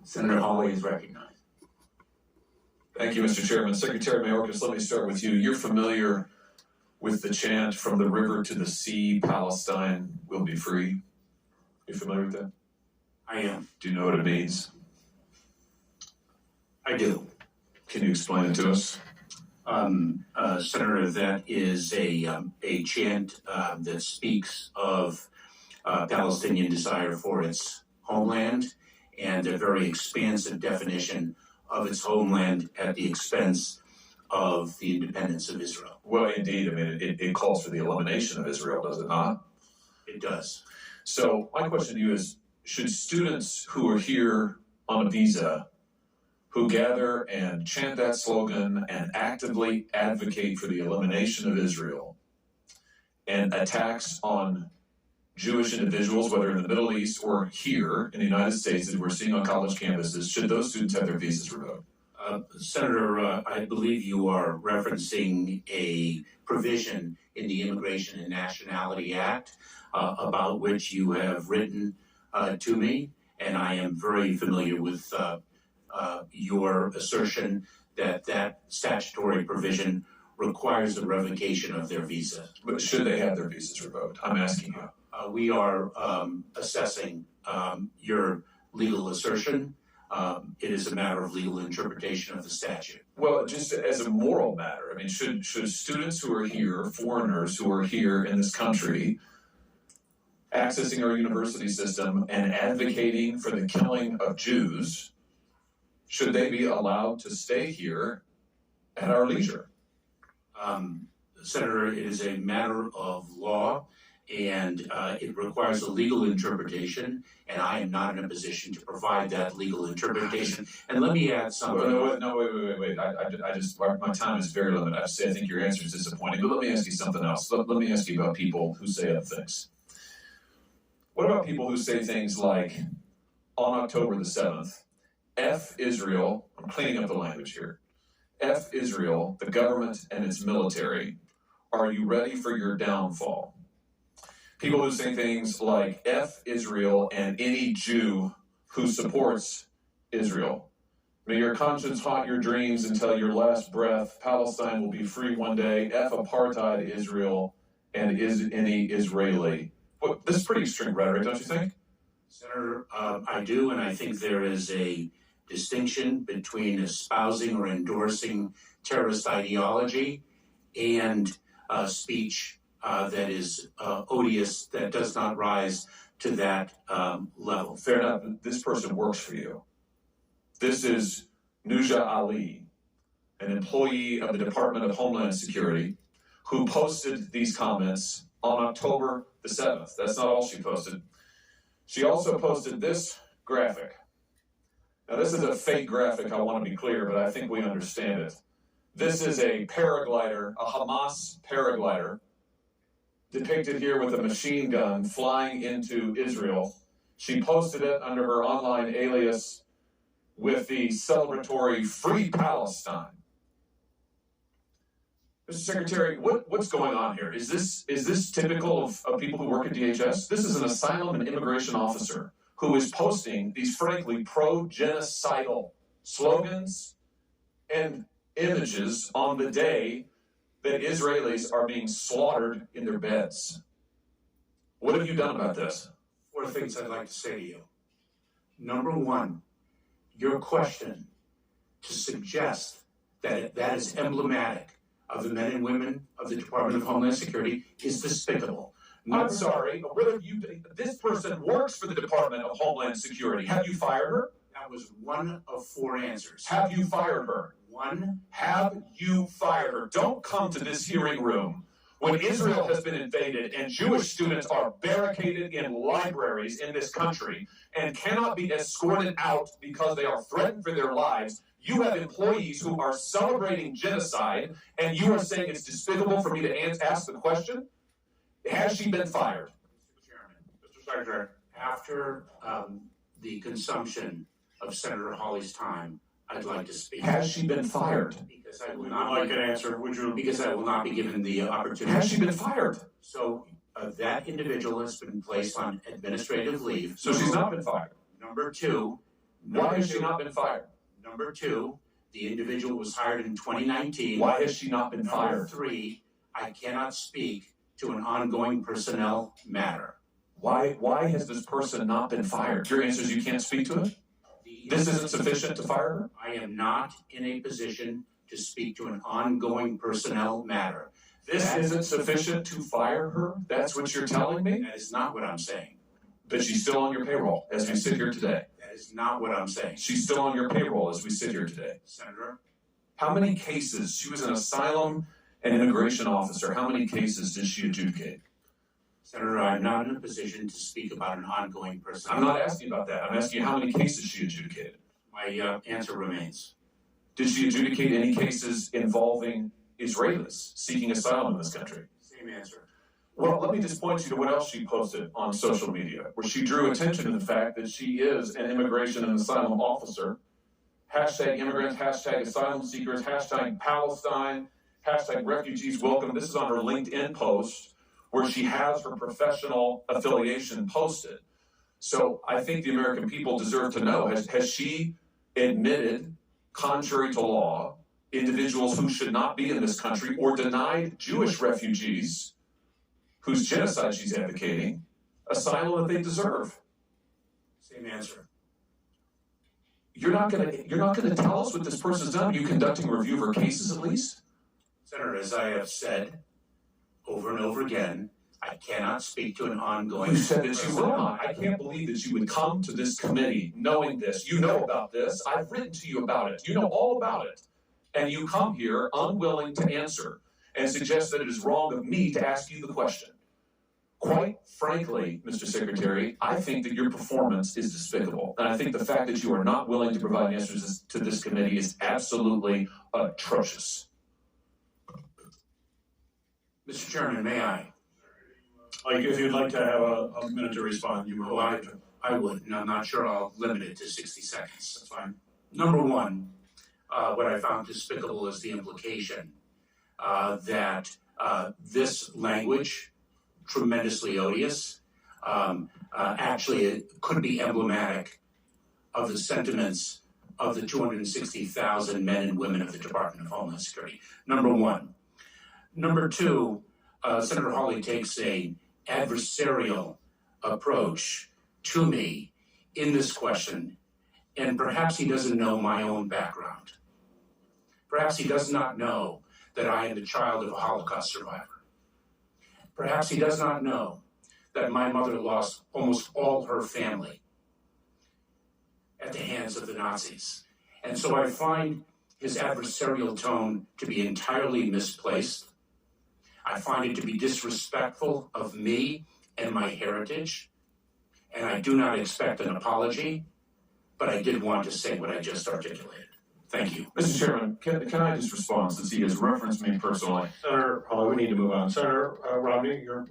Senator Hawley is recognized. Thank you, Mr. Chairman. Secretary Mayorkas, let me start with you. You're familiar with the chant, "From the river to the sea, Palestine will be free." You familiar with that? I am. Do you know what it means? I do. Can you explain it to us? Senator, that is a chant that speaks of Palestinian desire for its homeland and a very expansive definition of its homeland at the expense of the independence of Israel. Well, indeed. I mean, it calls for the elimination of Israel, does it not? It does. So my question to you is, should students who are here on a visa, who gather and chant that slogan and actively advocate for the elimination of Israel and attacks on Jewish individuals, whether in the Middle East or here in the United States that we're seeing on college campuses, should those students have their visas revoked? Senator, I believe you are referencing a provision in the Immigration and Nationality Act about which you have written to me, and I am very familiar with your assertion that that statutory provision requires the revocation of their visa. But should they have their visas revoked? I'm asking you. We are assessing your legal assertion. It is a matter of legal interpretation of the statute. Well, just as a moral matter, I mean, should students who are here, foreigners who are here in this country, accessing our university system and advocating for the killing of Jews, should they be allowed to stay here at our leisure? Senator, it is a matter of law, and it requires a legal interpretation, and I am not in a position to provide that legal interpretation. And let me add something. Wait. I just, my time is very limited. I think your answer is disappointing, but let me ask you something else. Let me ask you about people who say other things. What about people who say things like, on October the 7th, F Israel, I'm cleaning up the language here, F Israel, the government and its military, are you ready for your downfall? People who say things like F Israel and any Jew who supports Israel. May your conscience haunt your dreams until your last breath. Palestine will be free one day. F apartheid Israel and is any Israeli. Well, this is pretty extreme rhetoric, don't you think? Senator, I do, and I think there is a distinction between espousing or endorsing terrorist ideology and speech that is odious, that does not rise to that level. Fair enough. This person works for you. This is Nuja Ali, an employee of the Department of Homeland Security, who posted these comments on October the 7th. That's not all she posted. She also posted this graphic. Now, this is a fake graphic, I want to be clear, but I think we understand it. This is a paraglider, a Hamas paraglider, depicted here with a machine gun flying into Israel. She posted it under her online alias with the celebratory Free Palestine. Mr. Secretary, what's going on here? Is this typical of people who work at DHS? This is an asylum and immigration officer who is posting these frankly pro-genocidal slogans and images on the day that Israelis are being slaughtered in their beds. What have you done about this? 4 things I'd like to say to you. Number one, your question to suggest that that is emblematic of the men and women of the Department of Homeland Security is despicable. I'm sorry, this person works for the Department of Homeland Security. Have you fired her? That was one of 4 answers. Have you fired her? One. Have you fired her? Don't come to this hearing room when Israel has been invaded and Jewish students are barricaded in libraries in this country and cannot be escorted out because they are threatened for their lives. You have employees who are celebrating genocide, and you are saying it's despicable for me to ask the question? Has she been fired? Mr. Chairman, Mr. Secretary, after the consumption of Senator Hawley's time, I'd like to speak. Has she been fired? Because I will not an answer. Because I will not be given the opportunity. Has she been fired? So that individual has been placed on administrative leave. So she's not been fired. Number 2, Why has she not been fired? Number two, the individual was hired in 2019. Why has she not been fired? Number three, I cannot speak to an ongoing personnel matter. Why has this person not been fired? Your answer is you can't speak to it? This isn't sufficient to fire her? I am not in a position to speak to an ongoing personnel matter. This isn't sufficient to fire her? That's what you're telling me? That is not what I'm saying. But she's still on your payroll as we sit here today. That is not what I'm saying. She's still on your payroll as we sit here today. Senator, How many cases? She was an asylum and immigration officer. How many cases did she adjudicate? Senator, I'm not in a position to speak about an ongoing personnel. I'm not asking about that. I'm asking you how many cases she adjudicated. My answer remains. Did she adjudicate any cases involving Israelis seeking asylum in this country? Same answer. Well, let me just point you to what else she posted on social media, where she drew attention to the fact that she is an immigration and asylum officer. Hashtag immigrants, hashtag asylum seekers, hashtag Palestine, hashtag refugees welcome. This is on her LinkedIn post where she has her professional affiliation posted. So I think the American people deserve to know, has she admitted, contrary to law, individuals who should not be in this country or denied Jewish refugees whose genocide she's advocating asylum that they deserve? Same answer. You're not gonna tell us what this person's done? Are you conducting a review of her cases at least? Senator, as I have said over and over again, I cannot speak to an ongoing. You said that you will not. I can't believe that you would come to this committee knowing this. You know about this. I've written to you about it. You know all about it. And you come here unwilling to answer and suggest that it is wrong of me to ask you the question. Quite frankly, Mr. Secretary, I think that your performance is despicable. And I think the fact that you are not willing to provide answers to this committee is absolutely atrocious. Mr. Chairman, may I? Like, if you'd like to have a minute to respond, you will. I would, and I'm not sure I'll limit it to 60 seconds. That's fine. Number one, what I found despicable is the implication that this language, tremendously odious, actually it could be emblematic of the sentiments of the 260,000 men and women of the Department of Homeland Security. Number one. Number two, Senator Hawley takes an adversarial approach to me in this question, and perhaps he doesn't know my own background. Perhaps he does not know that I am the child of a Holocaust survivor. Perhaps he does not know that my mother lost almost all her family at the hands of the Nazis. And so I find his adversarial tone to be entirely misplaced. I find it to be disrespectful of me and my heritage, and I do not expect an apology, but I did want to say what I just articulated. Thank you. Mr. Chairman, can I just respond since he has referenced me personally? Senator Hawley, we need to move on. Senator Romney, your